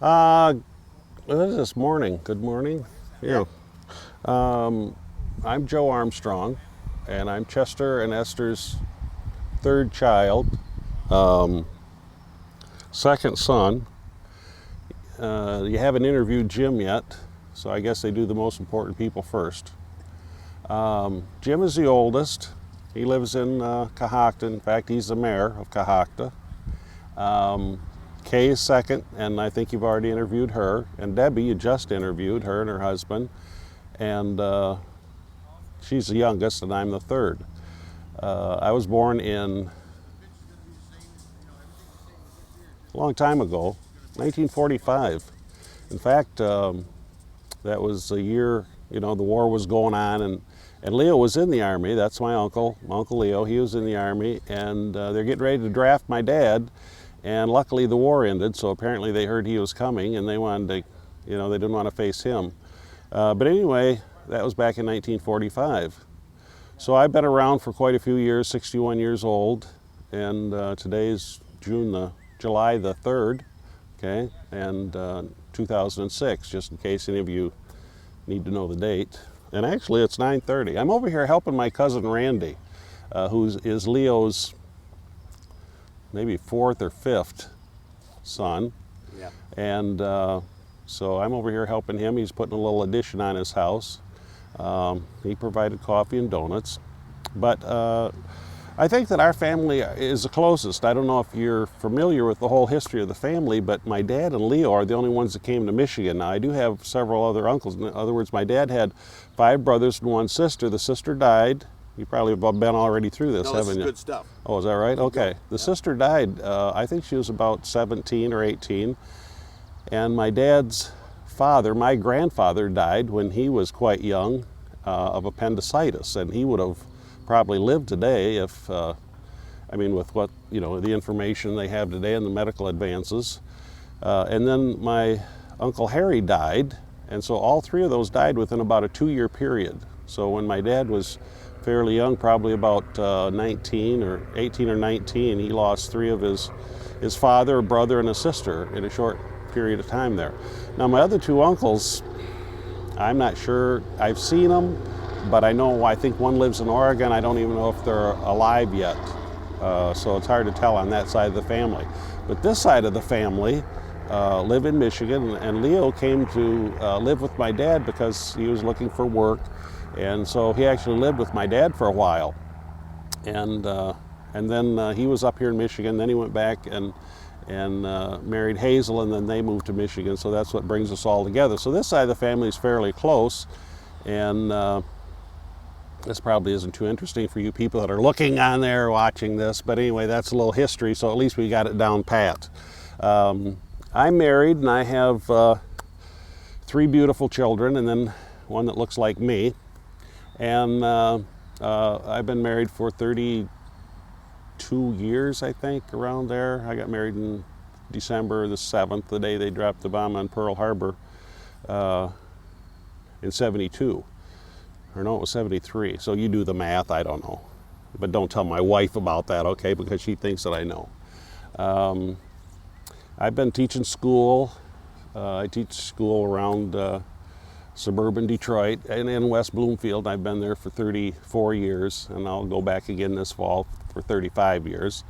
Uh, what is this morning? Good morning. Yeah. I'm Joe Armstrong, and I'm Chester and Esther's third child, second son. You haven't interviewed Jim yet, so I guess they do the most important people first. Jim is the oldest. He lives in Cohocton. In fact, he's the mayor of Cohocton. Kay is second, and I think you've already interviewed her. And Debbie, you just interviewed her and her husband. And she's the youngest, and I'm the third. I was born in a long time ago, 1945. In fact, that was the year, the war was going on, and Leo was in the Army. That's my uncle Leo. He was in the Army, and they're getting ready to draft my dad. And luckily the war ended, so apparently they heard he was coming, and they wanted to, they didn't want to face him. But anyway, that was back in 1945. So I've been around for quite a few years, 61 years old, and today's July the 3rd, okay, and 2006, just in case any of you need to know the date. And actually it's 9:30. I'm over here helping my cousin Randy, who is Leo's maybe fourth or fifth son. Yeah. And so I'm over here helping him. He's putting a little addition on his house. He provided coffee and donuts. But I think that our family is the closest. I don't know if you're familiar with the whole history of the family, but my dad and Leo are the only ones that came to Michigan. Now, I do have several other uncles. In other words, my dad had 5 brothers and 1 sister. The sister died. You probably have been already through this, No, haven't you? this is good stuff. Oh, is that right? Okay. The Yeah. sister died, I think she was about 17 or 18. And my dad's father, my grandfather, died when he was quite young of appendicitis. And he would have probably lived today if, with what, the information they have today and the medical advances. And then my Uncle Harry died. And so all 3 of those died within about a 2-year period. So when my dad was fairly young, probably about 19 or 18 or 19, he lost 3 of his father, a brother, and a sister in a short period of time there. Now my other 2 uncles, I'm not sure. I've seen them, but I think one lives in Oregon. I don't even know if they're alive yet. So it's hard to tell on that side of the family. But this side of the family live in Michigan, and Leo came to live with my dad because he was looking for work. And so he actually lived with my dad for a while. And then he was up here in Michigan. Then he went back and married Hazel, and then they moved to Michigan. So that's what brings us all together. So this side of the family is fairly close. And this probably isn't too interesting for you people that are looking on there watching this. But anyway, that's a little history, so at least we got it down pat. I'm married, and I have 3 beautiful children, and then one that looks like me. And I've been married for 32 years, I think, around there. I got married in December the 7th, the day they dropped the bomb on Pearl Harbor in 72. Or no, it was 73. So you do the math, I don't know. But don't tell my wife about that, okay, because she thinks that I know. I've been teaching school. I teach school around suburban Detroit and in West Bloomfield. I've been there for 34 years, and I'll go back again this fall for 35 years.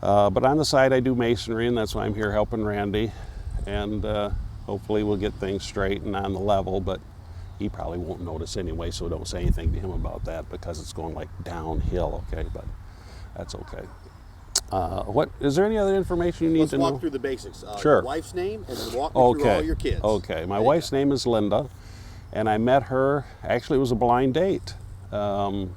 But on the side, I do masonry, and that's why I'm here helping Randy. And hopefully we'll get things straight and on the level, but he probably won't notice anyway, so don't say anything to him about that because it's going like downhill, okay? But that's okay. What is there any other information you need to know? Let's walk through the basics. Sure. Your wife's name, and then walk me through all your kids. Okay. My wife's name is Linda, and I met her. Actually, it was a blind date. I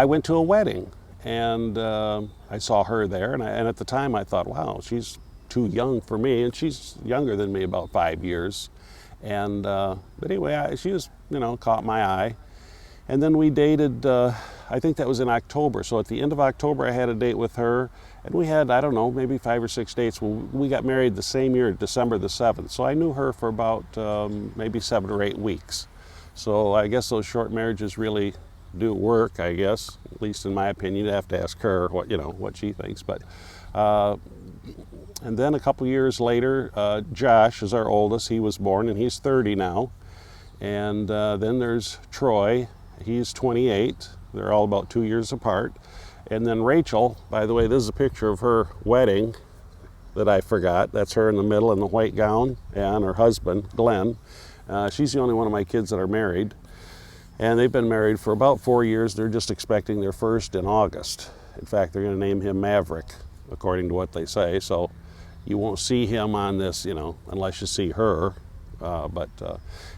went to a wedding, and I saw her there, and at the time I thought, wow, she's too young for me, and she's younger than me about 5 years. And but anyway, she was, caught my eye. And then we dated, I think that was in October. So at the end of October, I had a date with her. And we had, I don't know, maybe 5 or 6 dates. Well, we got married the same year, December the 7th. So I knew her for about maybe 7 or 8 weeks. So I guess those short marriages really do work, I guess. At least in my opinion. You'd have to ask her what she thinks. But And then a couple years later, Josh is our oldest. He was born, and he's 30 now. And then there's Troy. He's 28. They're all about 2 years apart. And then Rachel, by the way, this is a picture of her wedding that I forgot. That's her in the middle in the white gown, and her husband, Glenn. She's the only one of my kids that are married. And they've been married for about 4 years. They're just expecting their first in August. In fact, they're going to name him Maverick, according to what they say. So you won't see him on this, unless you see her.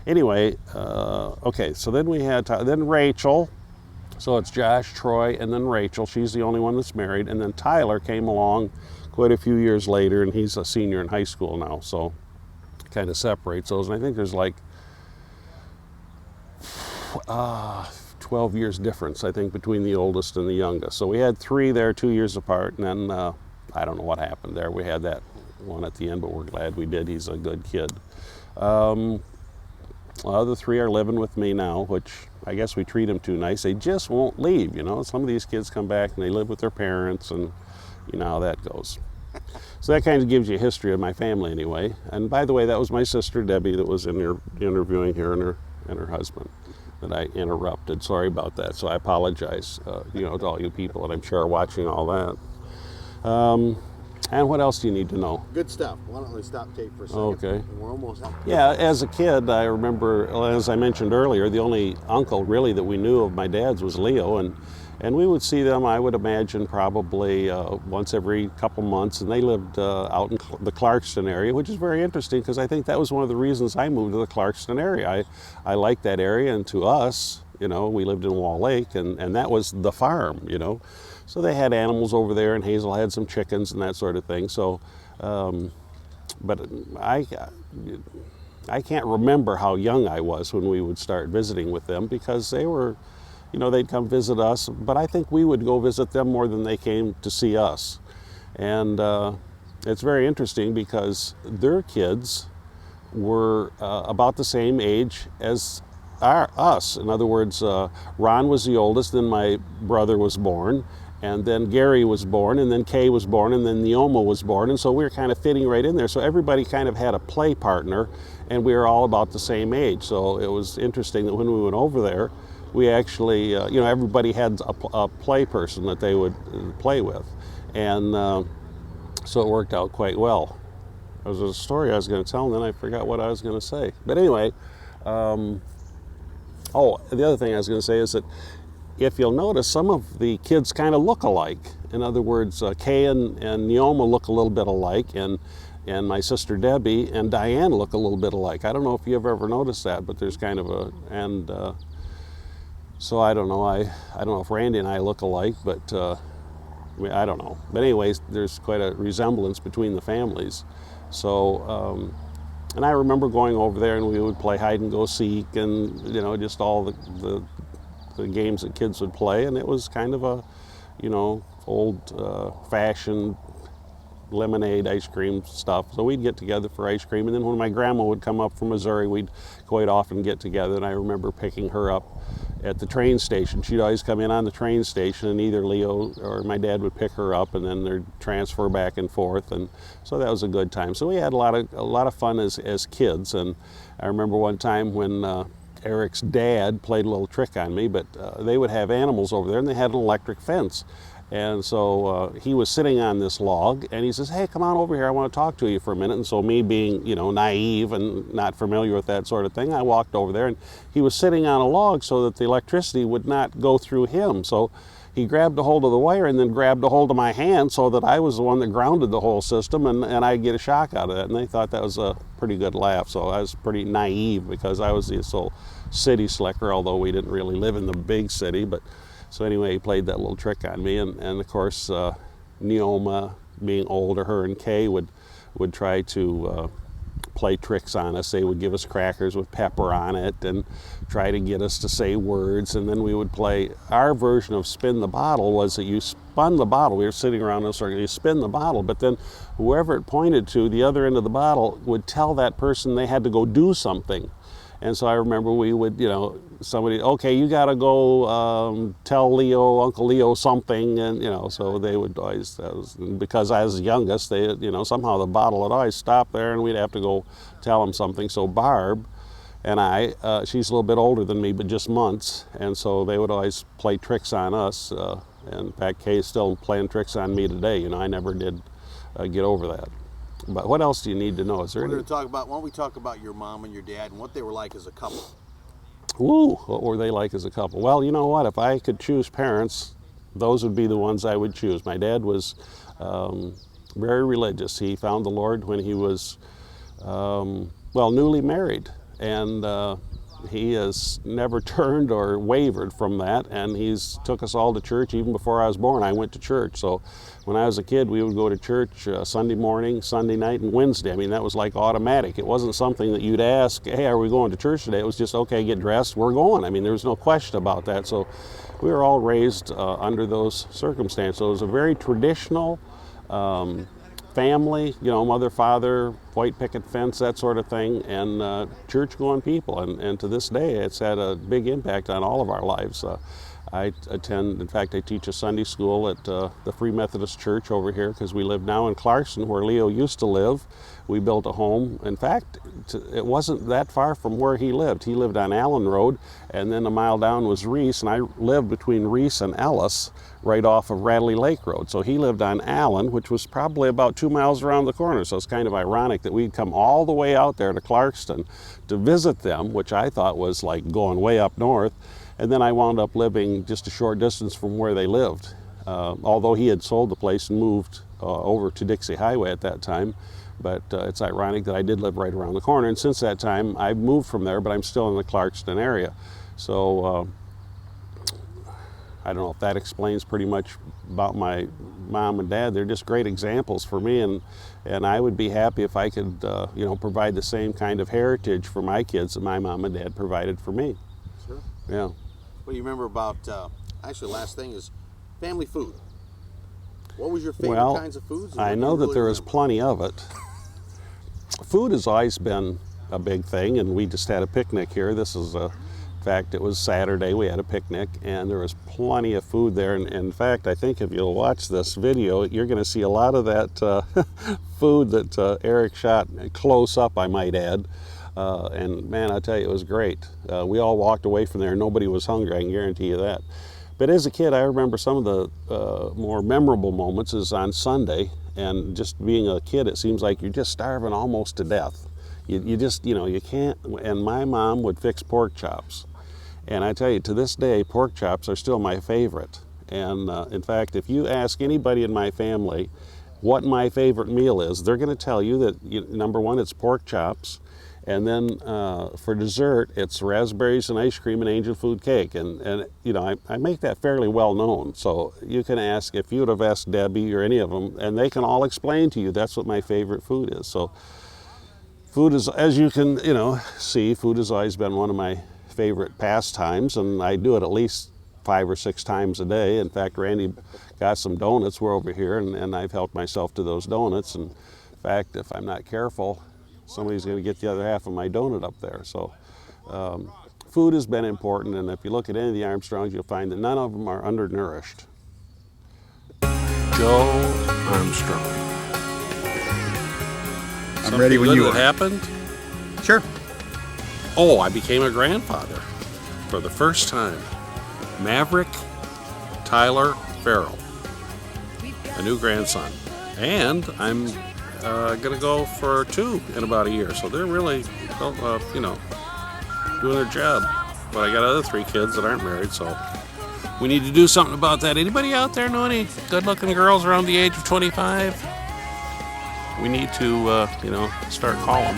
Anyway, okay, so then we had, then Rachel. So it's Josh, Troy, and then Rachel. She's the only one that's married. And then Tyler came along quite a few years later, and he's a senior in high school now. So kind of separates those. And I think there's like 12 years difference, I think, between the oldest and the youngest. So we had 3 there, 2 years apart. And then I don't know what happened there. We had that one at the end, but we're glad we did. He's a good kid. The other 3 are living with me now, which I guess we treat them too nice. They just won't leave, Some of these kids come back and they live with their parents, and you know how that goes. So that kind of gives you a history of my family anyway. And by the way, that was my sister Debbie that was interviewing here, and her husband that I interrupted. Sorry about that. So I apologize, to all you people that I'm sure are watching all that. And what else do you need to know? Good stuff. Why don't we stop tape for a second? Okay. We're almost out. Yeah, as a kid, I remember, as I mentioned earlier, the only uncle really that we knew of my dad's was Leo, and we would see them, I would imagine, probably once every couple months, and they lived out in the Clarkston area, which is very interesting because I think that was one of the reasons I moved to the Clarkston area. I liked that area, and to us, we lived in Wall Lake, and that was the farm, So they had animals over there, and Hazel had some chickens and that sort of thing. So, but I can't remember how young I was when we would start visiting with them because they were, they'd come visit us. But I think we would go visit them more than they came to see us. And it's very interesting because their kids were about the same age as us. In other words, Ron was the oldest, then my brother was born. And then Gary was born, and then Kay was born, and then Neoma was born, and so we were kind of fitting right in there. So everybody kind of had a play partner, and we were all about the same age. So it was interesting that when we went over there, we actually, everybody had a play person that they would play with. And so it worked out quite well. There was a story I was going to tell, and then I forgot what I was going to say. But anyway, the other thing I was going to say is that if you'll notice, some of the kids kind of look alike. In other words, Kay and Neoma look a little bit alike, and my sister Debbie and Diane look a little bit alike. I don't know if you've ever noticed that, but there's kind of so I don't know. I don't know if Randy and I look alike, but I don't know. But anyways, there's quite a resemblance between the families. So, and I remember going over there, and we would play hide and go seek, and just all the games that kids would play, and it was kind of a, old-fashioned lemonade ice cream stuff. So we'd get together for ice cream, and then when my grandma would come up from Missouri, we'd quite often get together, and I remember picking her up at the train station. She'd always come in on the train station, and either Leo or my dad would pick her up, and then they'd transfer back and forth, and so that was a good time. So we had a lot of fun as kids, and I remember one time when Eric's dad played a little trick on me, but they would have animals over there, and they had an electric fence. And so he was sitting on this log, and he says, "Hey, come on over here, I want to talk to you for a minute." And so me being, naive and not familiar with that sort of thing, I walked over there, and he was sitting on a log so that the electricity would not go through him. So he grabbed a hold of the wire and then grabbed a hold of my hand so that I was the one that grounded the whole system, and I'd get a shock out of that. And they thought that was a pretty good laugh. So I was pretty naive because I was this old city slicker, although we didn't really live in the big city. But so anyway, he played that little trick on me, and of course Neoma, being older, her and Kay would try to play tricks on us. They would give us crackers with pepper on it and try to get us to say words, and then we would play. Our version of spin the bottle was that you spun the bottle. We were sitting around in a circle, you spin the bottle, but then whoever it pointed to, the other end of the bottle, would tell that person they had to go do something. And so I remember we would, somebody, okay, you got to go tell Leo, Uncle Leo something, and so they would always, because I was the youngest, they, somehow the bottle would always stop there, and we'd have to go tell them something. So Barb and I, she's a little bit older than me, but just months, and so they would always play tricks on us. And in fact, Kay's still playing tricks on me today. I never did get over that. But what else do you need to know? Is there We're going to talk about, why don't we talk about your mom and your dad and what they were like as a couple? Ooh, what were they like as a couple? Well, you know what? If I could choose parents, those would be the ones I would choose. My dad was very religious. He found the Lord when he was, newly married. And he has never turned or wavered from that, and he's took us all to church. Even before I was born, I went to church. So when I was a kid, we would go to church Sunday morning, Sunday night, and Wednesday. I mean, that was like automatic. It wasn't something that you'd ask, hey, are we going to church today? It was just, okay, get dressed, we're going. I mean, there was no question about that. So we were all raised under those circumstances. So it was a very traditional family, mother, father, white picket fence, that sort of thing, and church-going people. And to this day, it's had a big impact on all of our lives. I attend, in fact, I teach a Sunday school at the Free Methodist Church over here, because we live now in Clarkson, where Leo used to live. We built a home. In fact, it wasn't that far from where he lived. He lived on Allen Road, and then a mile down was Reese, and I lived between Reese and Ellis, right off of Radley Lake Road. So he lived on Allen, which was probably about 2 miles around the corner. So it's kind of ironic that we'd come all the way out there to Clarkston to visit them, which I thought was like going way up north. And then I wound up living just a short distance from where they lived. Although he had sold the place and moved over to Dixie Highway at that time. But it's ironic that I did live right around the corner. And since that time, I've moved from there, but I'm still in the Clarkston area. So I don't know if that explains pretty much about my mom and dad. They're just great examples for me, and I would be happy if I could provide the same kind of heritage for my kids that my mom and dad provided for me. Sure. Yeah. What do you remember about, actually, last thing is family food. What was your favorite kinds of foods? I know that there is plenty of it. Food has always been a big thing, and we just had a picnic here. This is in fact, it was Saturday, we had a picnic, and there was plenty of food there. And in fact, I think if you'll watch this video, you're going to see a lot of that food that Eric shot close up, I might add. And man, I tell you, it was great. We all walked away from there. Nobody was hungry, I can guarantee you that. But as a kid, I remember some of the more memorable moments is on Sunday. And just being a kid, it seems like you're just starving almost to death. You just, you can't. And my mom would fix pork chops. And I tell you, to this day, pork chops are still my favorite. And in fact, if you ask anybody in my family what my favorite meal is, they're going to tell you that, number one, it's pork chops. And then for dessert, it's raspberries and ice cream and angel food cake. And I make that fairly well known. So you can ask, if you would have asked Debbie or any of them, and they can all explain to you that's what my favorite food is. So food is, as you can see, food has always been one of my favorite pastimes, and I do it at least 5 or 6 times a day. In fact, Randy got some donuts. We're over here, and I've helped myself to those donuts. And in fact, if I'm not careful, somebody's going to get the other half of my donut up there. So food has been important, and if you look at any of the Armstrongs, you'll find that none of them are undernourished. Joe Armstrong. I'm ready when you are. Something good that happened? Sure. Oh, I became a grandfather for the first time. Maverick Tyler Farrell, a new grandson. And I'm going to go for 2 in about a year. So they're really, doing their job. But I got other 3 kids that aren't married, so we need to do something about that. Anybody out there know any good-looking girls around the age of 25? We need to, start calling.